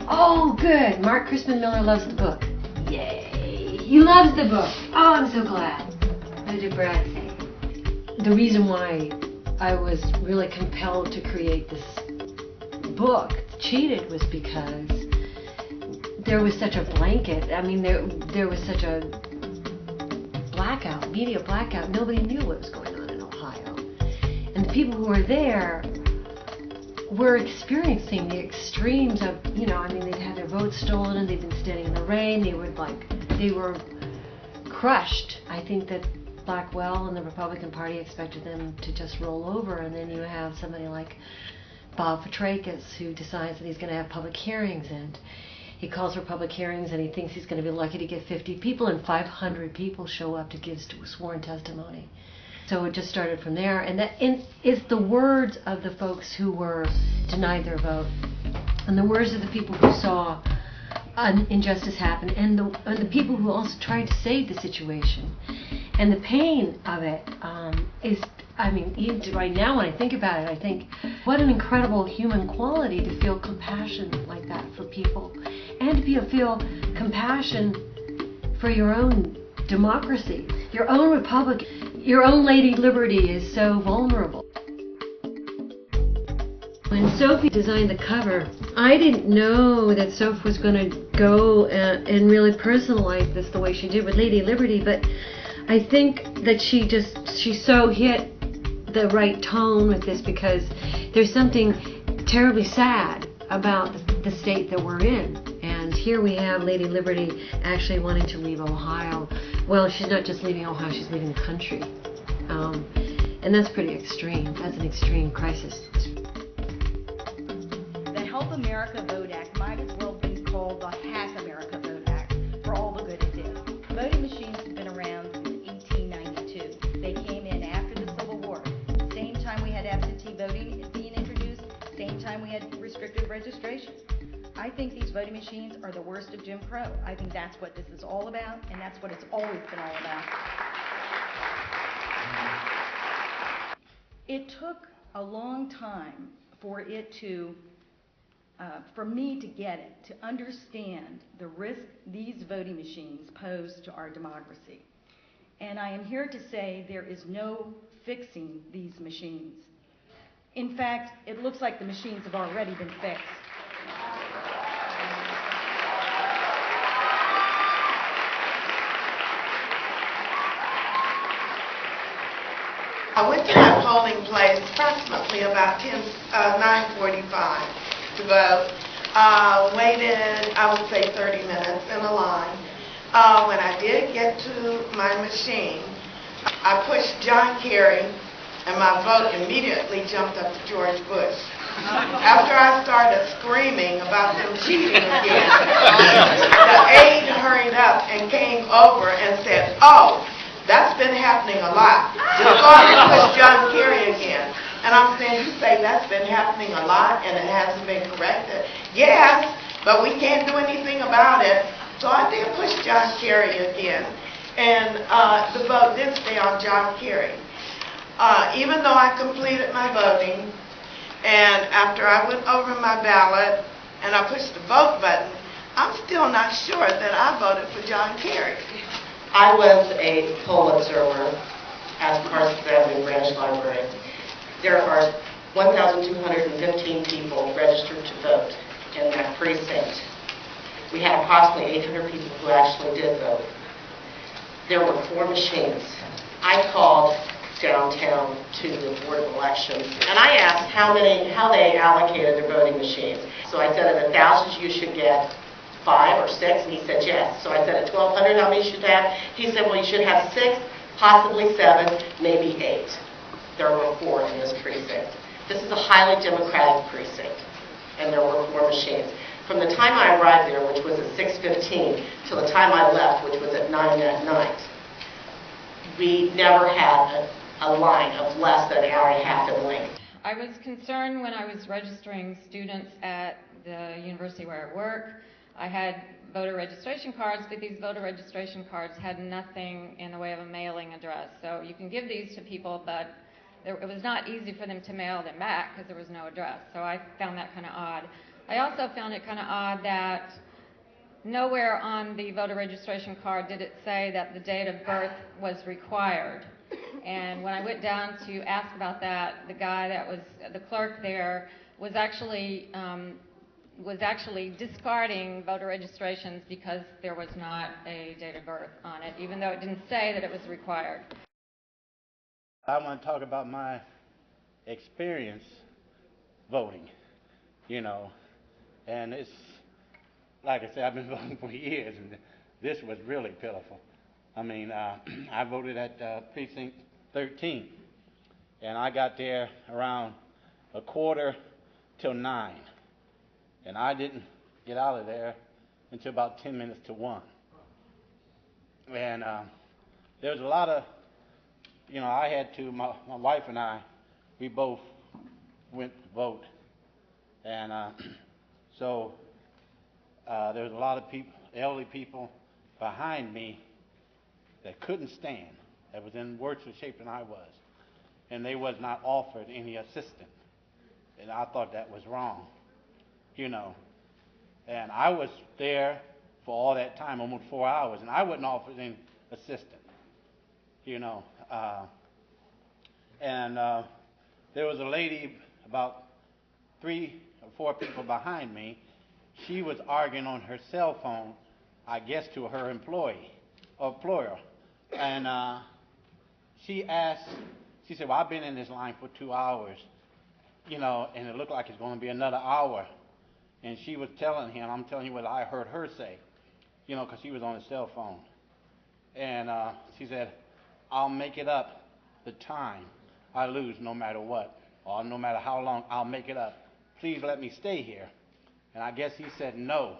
Oh, good. Mark Crispin Miller loves the book. Yay. He loves the book. Oh, I'm so glad. What did Brad say? The reason why I was really compelled to create this book, Cheated, was because there was such a blanket. I mean, there was such a blackout, media blackout. Nobody knew what was going on in Ohio. And the people who were there were experiencing the extremes of, I mean, they'd had their votes stolen and they'd been standing in the rain. They were crushed. I think that Blackwell and the Republican Party expected them to just roll over, and then you have somebody like Bob Fitrakis who decides that he's going to have public hearings, and he calls for public hearings, and he thinks he's going to be lucky to get 50 people, and 500 people show up to give sworn testimony. So it just started from there, and that is the words of the folks who were denied their vote, and the words of the people who saw injustice happen, and the people who also tried to save the situation. And the pain of it is, I mean, even right now when I think about it, I think what an incredible human quality to feel compassion like that for people, and to feel compassion for your own democracy, your own republic. Your own Lady Liberty is so vulnerable. When Sophie designed the cover, I didn't know that Sophie was going to go and really personalize this the way she did with Lady Liberty, but I think that she so hit the right tone with this, because there's something terribly sad about the state that we're in. And here we have Lady Liberty actually wanting to leave Ohio. Well, she's not just leaving Ohio, she's leaving the country. And that's pretty extreme. That's an extreme crisis. The Help America Vote Act might as well be called the Hack America Vote Act for all the good it did. Voting machines have been around since 1892. They came in after the Civil War. Same time we had absentee voting being introduced, same time we had restricted registration. I think these voting machines are the worst of Jim Crow. I think that's what this is all about, and that's what it's always been all about. It took a long time for me to get it, to understand the risk these voting machines pose to our democracy. And I am here to say there is no fixing these machines. In fact, it looks like the machines have already been fixed. I went to that polling place approximately about 9:45 to vote. Waited, I would say 30 minutes in a line. When I did get to my machine, I pushed John Kerry, and my vote immediately jumped up to George Bush. After I started screaming about them cheating again, the aide hurried up and came over and said, "Oh, that's been happening a lot. Just go ahead and push John Kerry again." And I'm saying, "You say that's been happening a lot and it hasn't been corrected?" "Yes, but we can't do anything about it." So I did push John Kerry again. And the vote did stay on John Kerry. Even though I completed my voting, and after I went over my ballot and I pushed the vote button, I'm still not sure that I voted for John Kerry. I was a poll observer at Parsons Avenue Branch Library. There are 1,215 people registered to vote in that precinct. We had approximately 800 people who actually did vote. There were 4 machines. I called downtown to the Board of Elections, and I asked how they allocated their voting machines. So I said, at 1,000 you should get 5 or 6, and he said yes. So I said, at 1,200 how many you should have? He said, well, you should have 6, possibly 7, maybe 8. There were 4 in this precinct. This is a highly democratic precinct, and there were 4 machines. From the time I arrived there, which was at 6:15, till the time I left, which was at 9 that night, we never had a line of less than an hour and a half in length. I was concerned when I was registering students at the university where I work. I had voter registration cards, but these voter registration cards had nothing in the way of a mailing address. So you can give these to people, but it was not easy for them to mail them back because there was no address. So I found that kind of odd. I also found it kind of odd that nowhere on the voter registration card did it say that the date of birth was required. And when I went down to ask about that, the guy that was the clerk there was actually discarding voter registrations because there was not a date of birth on it, even though it didn't say that it was required. I want to talk about my experience voting, and it's, like I said, I've been voting for years, and this was really pitiful. I mean, I voted at precinct 13, and I got there around 8:45, and I didn't get out of there until about 10 minutes to 1. And there was a lot of, I had to, my wife and I, we both went to vote, and so there was a lot of people, elderly people behind me that couldn't stand, that was in worse shape than I was, and they was not offered any assistance, and I thought that was wrong, and I was there for all that time, almost 4 hours, and I wasn't offered any assistance, and there was a lady about 3 or 4 people behind me. She was arguing on her cell phone, I guess, to her employer, and she said, well, I've been in this line for 2 hours, and it looked like it's going to be another hour. And she was telling him, I'm telling you what I heard her say, because she was on a cell phone. And she said, I'll make it up the time I lose no matter what, or no matter how long, I'll make it up. Please let me stay here. And I guess he said no,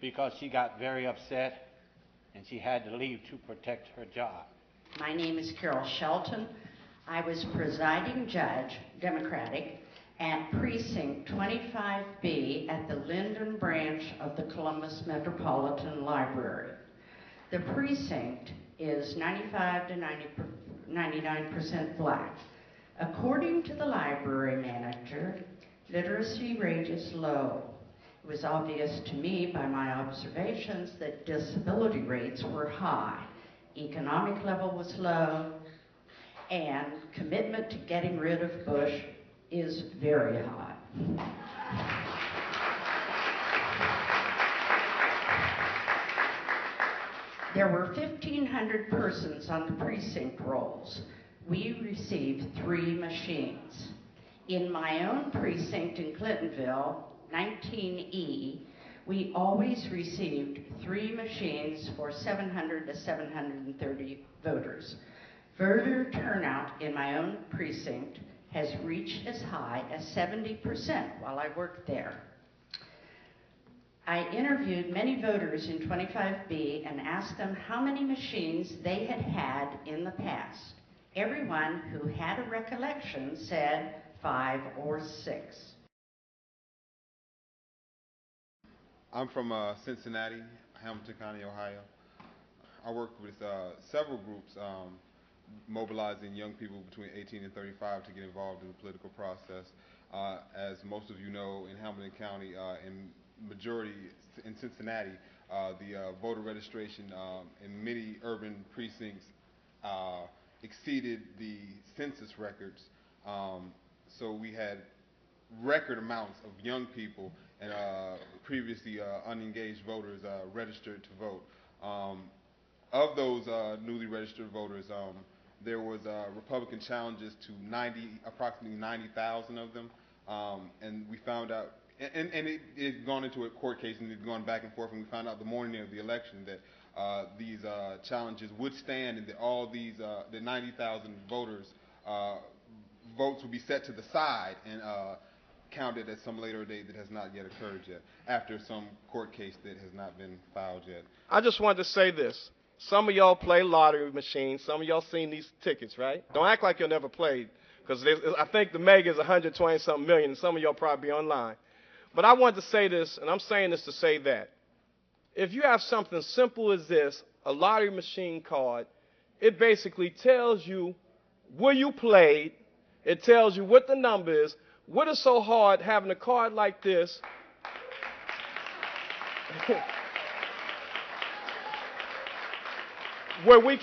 because she got very upset and she had to leave to protect her job. My name is Carol Shelton. I was presiding judge, Democratic, at Precinct 25B at the Linden branch of the Columbus Metropolitan Library. The precinct is 95 to 99% black. According to the library manager, literacy rate is low. It was obvious to me by my observations that disability rates were high, economic level was low, and commitment to getting rid of Bush is very high. There were 1,500 persons on the precinct rolls. We received 3 machines. In my own precinct in Clintonville, 19E, we always received 3 machines for 700 to 730 voters. Voter turnout in my own precinct has reached as high as 70% while I worked there. I interviewed many voters in 25B and asked them how many machines they had had in the past. Everyone who had a recollection said 5 or 6. I'm from Cincinnati, Hamilton County, Ohio. I work with several groups mobilizing young people between 18 and 35 to get involved in the political process. As most of you know, in Hamilton County, in majority in Cincinnati, the voter registration in many urban precincts exceeded the census records. So we had record amounts of young people and previously unengaged voters registered to vote. Of those newly registered voters, there was Republican challenges to approximately 90,000 of them, and we found out, and it had gone into a court case and it had gone back and forth, and we found out the morning of the election that these challenges would stand, and that all these the 90,000 voters votes would be set to the side and counted at some later date that has not yet occurred yet, after some court case that has not been filed yet. I just wanted to say this. Some of y'all play lottery machines. Some of y'all seen these tickets, right? Don't act like you never played, because I think the mega is 120-something million, and some of y'all probably online. But I wanted to say this, and I'm saying this to say that. If you have something simple as this, a lottery machine card, it basically tells you where you played. It tells you what the number is. What is so hard having a card like this where we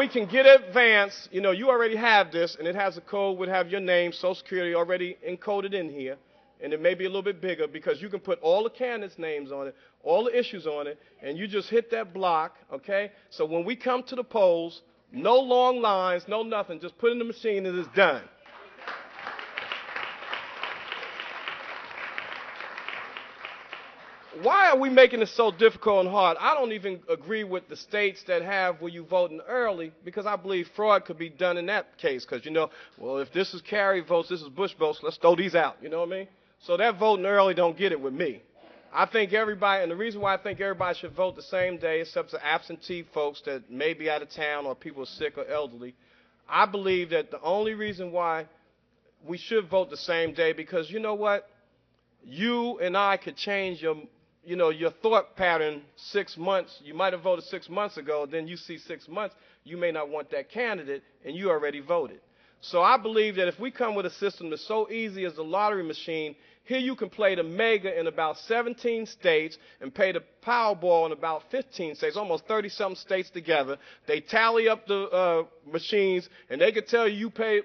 can get advanced, you know, you already have this, and it has a code, would have your name, Social Security already encoded in here, and it may be a little bit bigger because you can put all the candidates' names on it, all the issues on it, and you just hit that block, okay? So when we come to the polls, no long lines, no nothing, just put in the machine and it's done. Why are we making it so difficult and hard? I don't even agree with the states that have where you voting early because I believe fraud could be done in that case because, you know, well, if this is Kerry votes, this is Bush votes, let's throw these out, you know what I mean? So that voting early don't get it with me. I think everybody, and the reason why I think everybody should vote the same day except for absentee folks that may be out of town or people sick or elderly, I believe that the only reason why we should vote the same day because, you know what, you and I could change your thought pattern 6 months. You might have voted 6 months ago, then you see 6 months, you may not want that candidate, and you already voted. So I believe that if we come with a system that's so easy as the lottery machine, here you can play the mega in about 17 states and pay the Powerball in about 15 states, almost 30-something states together. They tally up the machines, and they can tell you played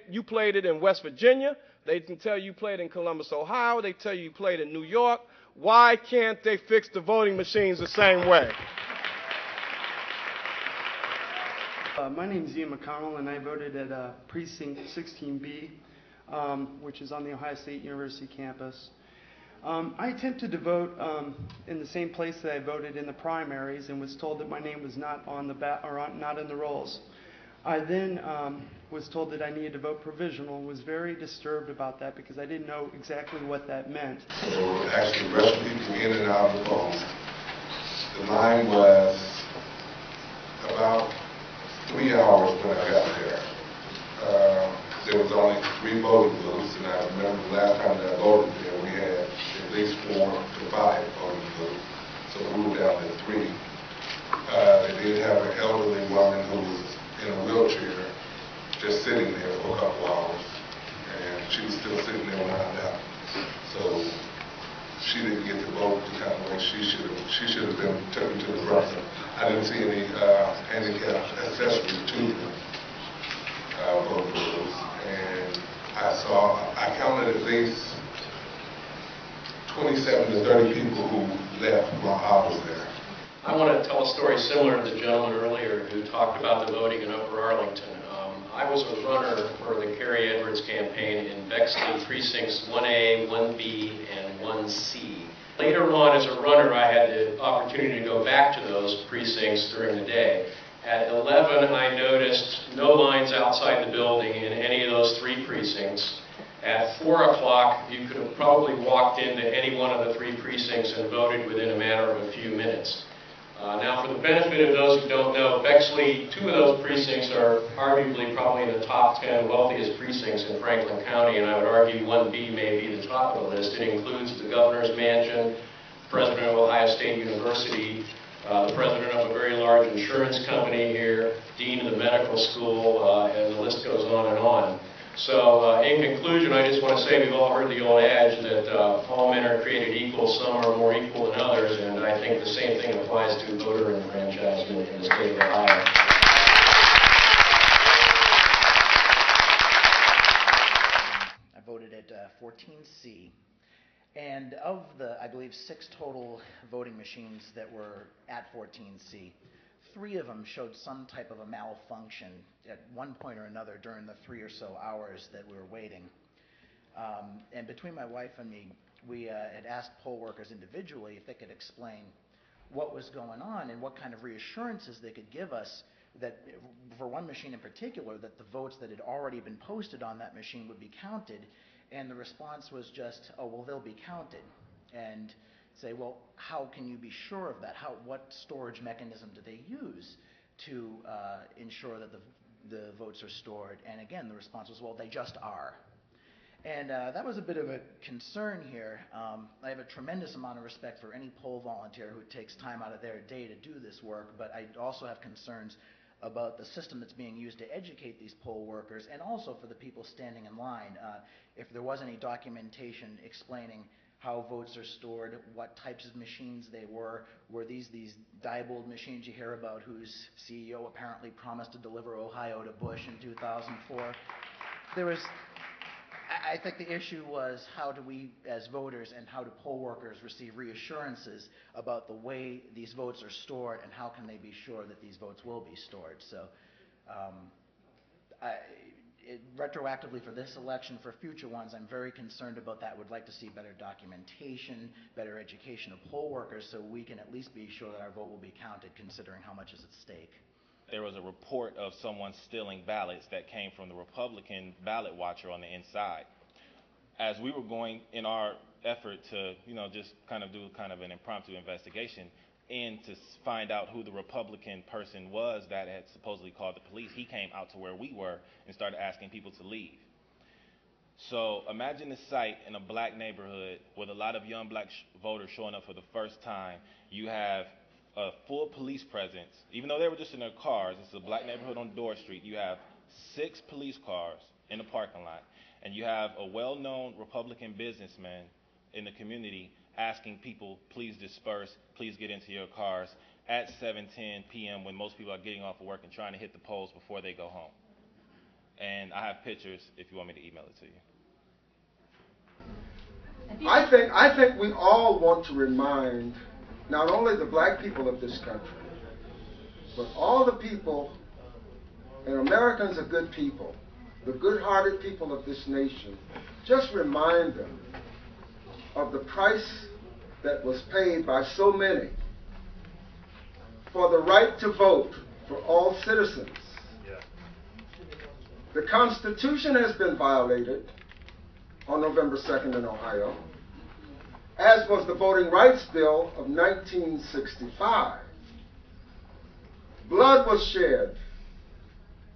it in West Virginia. They can tell you played in Columbus, Ohio. They tell you played in New York. Why can't they fix the voting machines the same way? My name is Ian McConnell, and I voted at Precinct 16B, which is on the Ohio State University campus. I attempted to vote in the same place that I voted in the primaries and was told that my name was not on the not in the rolls. I then was told that I needed to vote provisional and was very disturbed about that because I didn't know exactly what that meant. They were actually rushing people in and out of the polls. The line was about 3 hours when I got there. There was only 3 voting booths, and I remember the last time that I voted there, we had at least 4 to 5 voting booths, so we were down to 3. They did have an elderly woman who was in a wheelchair, just sitting there for a couple hours, and she was still sitting there when I left. So she didn't get to vote the kind of way she should have been taken to the front. I didn't see any handicap accessories to the vote booths, and I counted at least 27 to 30 people who left while I was there. I want to tell a story similar to the gentleman earlier who talked about the voting in Upper Arlington. I was a runner for the Kerry Edwards campaign in Bexley precincts 1A, 1B, and 1C. Later on as a runner, I had the opportunity to go back to those precincts during the day. At 11, I noticed no lines outside the building in any of those 3 precincts. At 4 o'clock, you could have probably walked into any one of the 3 precincts and voted within a matter of a few minutes. Now, for the benefit of those who don't know, Bexley, 2 of those precincts are arguably probably in the top 10 wealthiest precincts in Franklin County, and I would argue 1B may be the top of the list. It includes the governor's mansion, the president of Ohio State University, the president of a very large insurance company here, dean of the medical school, and the list goes on and on. So in conclusion, I just want to say we've all heard the old adage that all men are created equal, some are more equal than others, and I think the same thing applies to voter enfranchisement in the state of Ohio. I voted at 14C, and of the, I believe, 6 total voting machines that were at 14C, 3 of them showed some type of a malfunction at one point or another during the 3 or so hours that we were waiting. And between my wife and me, we had asked poll workers individually if they could explain what was going on and what kind of reassurances they could give us that, for one machine in particular, that the votes that had already been posted on that machine would be counted. And the response was just, oh, well, they'll be counted. And say, well, how can you be sure of that? What storage mechanism do they use to ensure that the votes are stored? And again, the response was, well, they just are. And that was a bit of a concern here. I have a tremendous amount of respect for any poll volunteer who takes time out of their day to do this work, but I also have concerns about the system that's being used to educate these poll workers and also for the people standing in line. If there was any documentation explaining how votes are stored, what types of machines they were these Diebold machines you hear about whose CEO apparently promised to deliver Ohio to Bush in 2004. I think the issue was how do we as voters and how do poll workers receive reassurances about the way these votes are stored and how can they be sure that these votes will be stored. So retroactively for this election, for future ones, I'm very concerned about that. Would like to see better documentation, better education of poll workers so we can at least be sure that our vote will be counted considering how much is at stake. There was a report of someone stealing ballots that came from the Republican ballot watcher on the inside. As we were going in our effort to, just kind of do an impromptu investigation and to find out who the Republican person was that had supposedly called the police, he came out to where we were and started asking people to leave. So imagine the sight in a black neighborhood with a lot of young black voters showing up for the first time. You have a full police presence, even though they were just in their cars. It's a black neighborhood on Dorr Street. You have 6 police cars in the parking lot, and you have a well-known Republican businessman in the community asking people, please disperse, please get into your cars at 7:10 p.m. when most people are getting off of work and trying to hit the polls before they go home. And I have pictures if you want me to email it to you. I think we all want to remind not only the black people of this country, but all the people, and Americans are good people, the good-hearted people of this nation, just remind them of the price that was paid by so many for the right to vote for all citizens. The Constitution has been violated on November 2nd in Ohio, as was the Voting Rights Bill of 1965. Blood was shed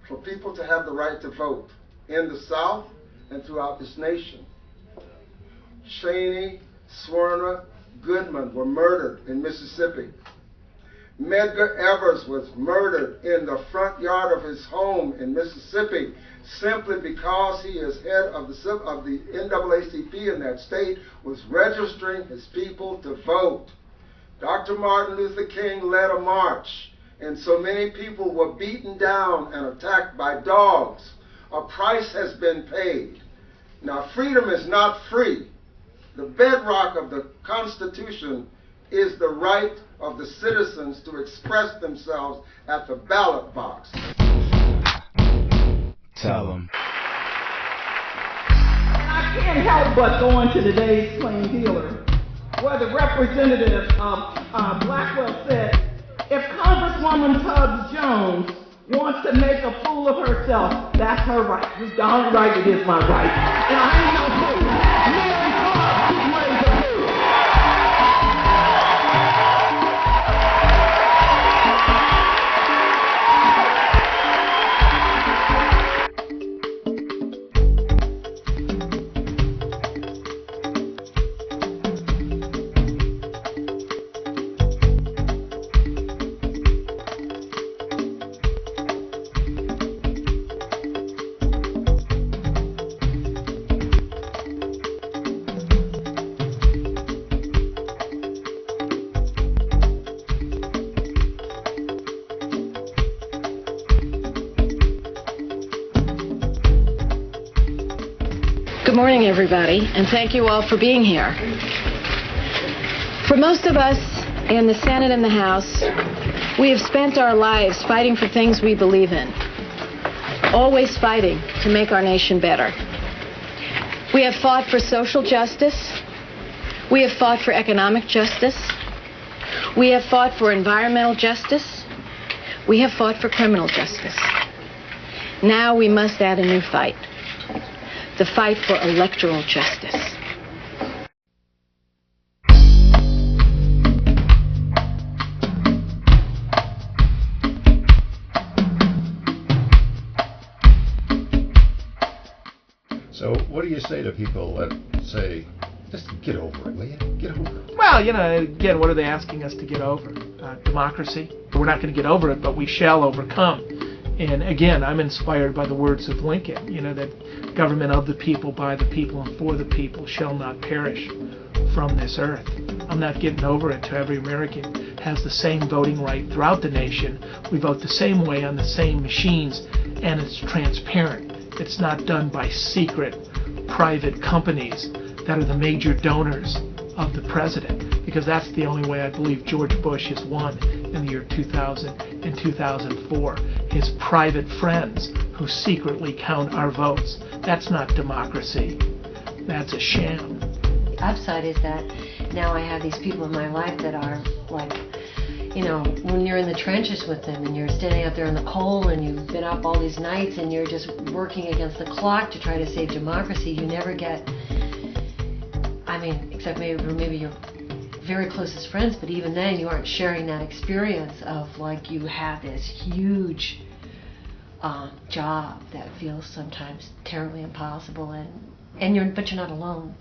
for people to have the right to vote in the South and throughout this nation. Cheney, Swerner, Goodman were murdered in Mississippi. Medgar Evers was murdered in the front yard of his home in Mississippi simply because he, as head of the NAACP in that state, was registering his people to vote. Dr. Martin Luther King led a march, and so many people were beaten down and attacked by dogs. A price has been paid. Now, freedom is not free. The bedrock of the Constitution is the right of the citizens to express themselves at the ballot box. Tell them. And I can't help but go into today's plain dealer, where the representative of Blackwell said, if Congresswoman Tubbs Jones wants to make a fool of herself, that's her right. It's darn right it is my right. And I ain't no fool. Mary Tubbs is raised a fool. Good morning, everybody, and thank you all for being here. For most of us in the Senate and the House, we have spent our lives fighting for things we believe in, always fighting to make our nation better. We have fought for social justice. We have fought for economic justice. We have fought for environmental justice. We have fought for criminal justice. Now we must add a new fight. The fight for electoral justice. So what do you say to people that say, just get over it, will you? Get over it. Well, again, what are they asking us to get over? Democracy? We're not going to get over it, but we shall overcome. And again, I'm inspired by the words of Lincoln, that government of the people, by the people, and for the people shall not perish. from this earth. I'm not getting over it till every American has the same voting right throughout the nation. We vote the same way on the same machines, and it's transparent. It's not done by secret, private companies that are the major donors of the president, because that's the only way I believe George Bush has won in the year 2000 and 2004. His private friends who secretly count our votes. That's not democracy. That's a sham. The upside is that now I have these people in my life that are like, you know, when you're in the trenches with them and you're standing out there in the cold and you've been up all these nights and you're just working against the clock to try to save democracy, you never get, I mean, except maybe your very closest friends, but even then you aren't sharing that experience of like you have this huge job that feels sometimes terribly impossible, but you're not alone.